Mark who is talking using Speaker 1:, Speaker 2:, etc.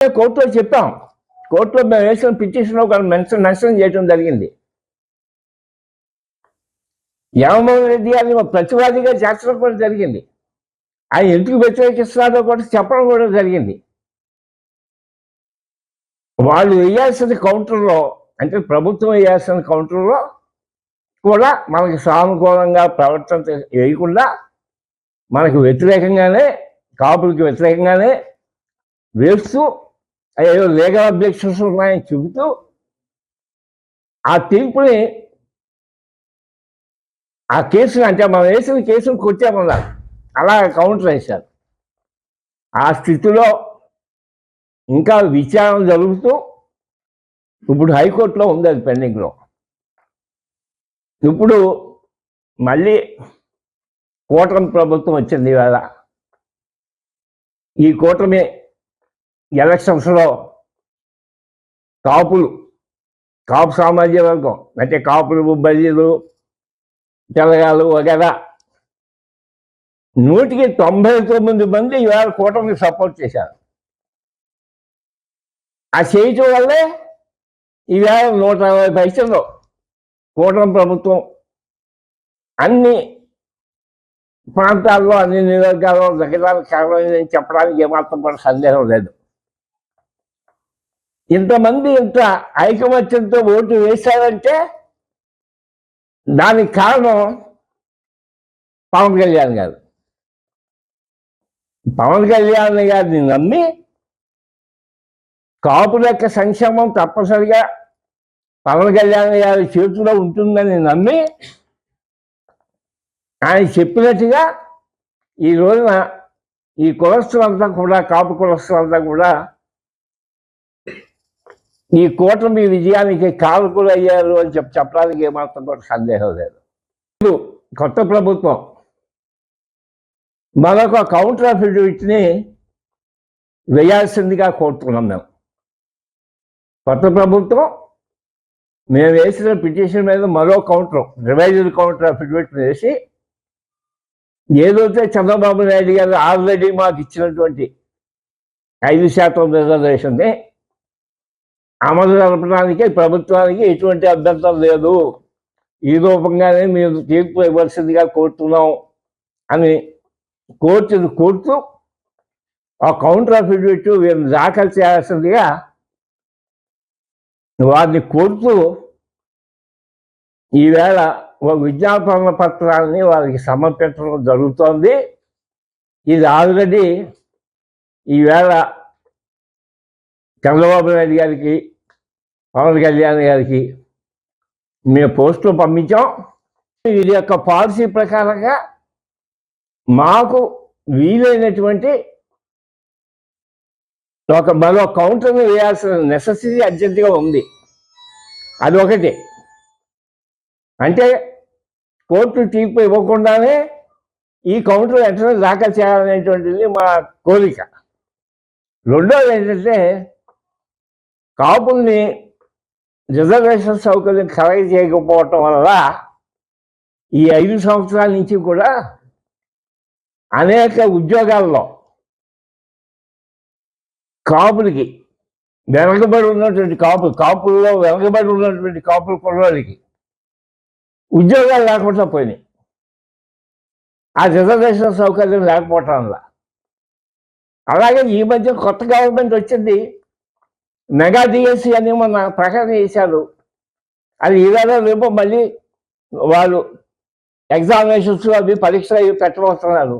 Speaker 1: కోర్టులో చెప్పాం. కోర్టులో మేము వేసిన పిటిషన్లో ఒక మెన్షన్ చేయడం జరిగింది. జగన్మోహన్ రెడ్డి గారిని ప్రతివాదిగా చేర్చడం కూడా జరిగింది. ఆయన ఎందుకు వ్యతిరేకిస్తున్నారో కూడా చెప్పడం కూడా జరిగింది. వాళ్ళు వేయాల్సిన కౌంటర్లో, అంటే ప్రభుత్వం వేయాల్సిన కౌంటర్లో కూడా మనకి సానుకూలంగా ప్రవర్తన వేయకుండా మనకు వ్యతిరేకంగానే, కాపులకి వ్యతిరేకంగానే వేస్తూ ఏదో లీగల్ అబ్జెక్షన్స్ ఉన్నాయని చెబుతూ ఆ తీర్పుని, ఆ కేసుని, అంటే మనం వేసిన కేసును కొట్టామన్నారు, అలా కౌంటర్ వేశారు. ఆ స్థితిలో ఇంకా విచారణ జరుగుతూ ఇప్పుడు హైకోర్టులో ఉంది, అది పెండింగ్లో. ఇప్పుడు మళ్ళీ కూటమి ప్రభుత్వం వచ్చింది ఇవాళ. ఈ కూటమి ఎలక్షన్స్లో కాపు సామాజిక వర్గం, అంటే కాపులు, బల్లీలు, తెలగాలు వగేరా 199 మంది ఇవాళ కూటమికి సపోర్ట్ చేశారు. ఆ చేయటం వల్లే ఈవేళ 120 పైసల్లో కూటమి ప్రభుత్వం అన్ని ప్రాంతాల్లో, అన్ని నియోజకవర్గాల్లో దగ్గడానికి కారణం చెప్పడానికి ఏమాత్రం కూడా సందేహం లేదు. ఇంతమంది ఇంత ఐకమత్యంతో ఓటు వేశారంటే దానికి కారణం పవన్ కళ్యాణ్ గారు. పవన్ కళ్యాణ్ గారిని నమ్మి కాపుల యొక్క సంక్షేమం తప్పనిసరిగా పవన్ కళ్యాణ్ గారి చేతిలో ఉంటుందని నమ్మి ఆయన చెప్పినట్టుగా ఈ రోజున ఈ కులస్తులంతా కూడా, కాపు కులస్తులంతా కూడా ఈ కూటమి విజయానికి కారకులు అయ్యారు అని చెప్పడానికి ఏమాత్రం కూడా సందేహం లేదు. ఇప్పుడు కొత్త ప్రభుత్వం మరొక కౌంటర్ అఫిడవిట్ని వేయాల్సిందిగా కోరుతున్నాం మేము. కొత్త ప్రభుత్వం మేము వేసిన పిటిషన్ మీద మరో రివైజ్డ్ కౌంటర్ అఫిడవిట్ వేసి, ఏదైతే చంద్రబాబు నాయుడు గారు ఆల్రెడీ మాకు ఇచ్చినటువంటి 5% రిజర్వేషన్ని అమలు జరపడానికి ప్రభుత్వానికి ఎటువంటి అభ్యంతరం లేదు, ఈ రూపంగానే మీరు తీర్పు ఇవ్వాల్సిందిగా కోరుతున్నాం అని కోర్టును కోరుతూ ఆ కౌంటర్ అఫిడవిట్ వీరిని దాఖలు చేయాల్సిందిగా వారిని కోరుతూ ఈవేళ ఒక విజ్ఞాపన పత్రాన్ని వారికి సమర్పించడం జరుగుతోంది. ఇది ఆల్రెడీ ఈవేళ చంద్రబాబు నాయుడు గారికి, పవన్ కళ్యాణ్ గారికి మేము పోస్టులు పంపించాం. వీరి యొక్క పాలసీ ప్రకారంగా మాకు వీలైనటువంటి మరో కౌంటర్ని వేయాల్సిన నెసెసిటీ అర్జెంటుగా ఉంది. అది ఒకటి. అంటే కోర్టు తీర్పు ఇవ్వకుండానే ఈ కౌంటర్ వెంటనే దాఖలు చేయాలనేటువంటిది మా కోరిక. రెండోది ఏంటంటే, కాపుల్ని రిజర్వేషన్ సౌకర్యం కలగ చేయకపోవటం వల్ల ఈ 5 సంవత్సరాల నుంచి కూడా అనేక ఉద్యోగాల్లో కాపులకి వెనకబడి ఉన్నటువంటి కాపుల్లో వెనకబడి ఉన్నటువంటి కాపుల కుర్రాళ్ళకి ఉద్యోగాలు లేకుండా పోయినాయి. ఆ రిజర్వేషన్ సౌకర్యం లేకపోవటం వల్ల. అలాగే ఈ మధ్య కొత్త గవర్నమెంట్ వచ్చింది, మెగా డిఎస్సి అని మొన్న ప్రకటన చేశారు. అది ఈవేళ రేపు మళ్ళీ వాళ్ళు ఎగ్జామినేషన్స్ అవి పరీక్షలు అవి పెట్టబోతున్నారు.